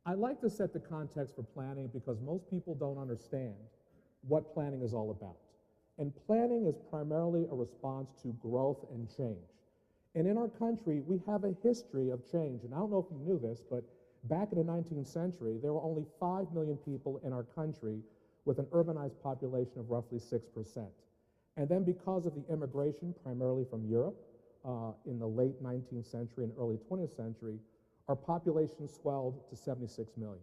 I like to set the context for planning because most people don't understand what planning is all about. And planning is primarily a response to growth and change. And in our country, we have a history of change. And I don't know if you knew this, but back in the 19th century, there were only 5 million people in our country with an urbanized population of roughly 6%. And then because of the immigration, primarily from Europe, in the late 19th century and early 20th century, our population swelled to 76 million.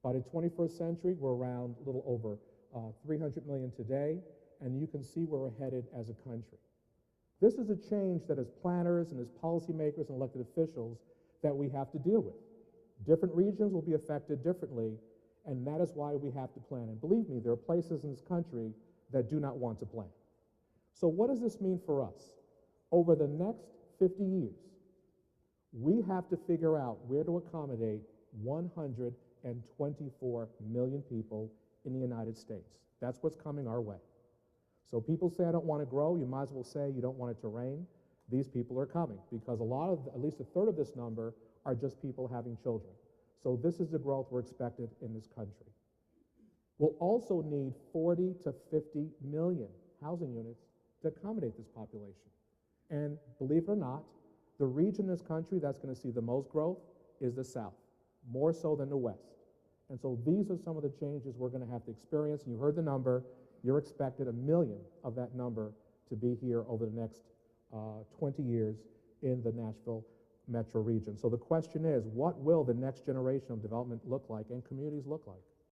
By the 21st century, we're around a little over 300 million today, and you can see where we're headed as a country. This is a change that as planners and as policymakers and elected officials that we have to deal with. Different regions will be affected differently, and that is why we have to plan. And believe me, there are places in this country that do not want to plan. So what does this mean for us? Over the next 50 years, we have to figure out where to accommodate 124 million people in the United States. That's what's coming our way. So people say, I don't want to grow. You might as well say you don't want it to rain. These people are coming because at least a third of this number are just people having children. So this is the growth we're expected in this country. We'll also need 40 to 50 million housing units to accommodate this population. And believe it or not, the region in this country that's going to see the most growth is the South, more so than the West. And so these are some of the changes we're going to have to experience. And you heard the number. You're expected 1 million of that number to be here over the next 20 years in the Nashville metro region. So the question is, what will the next generation of development look like and communities look like?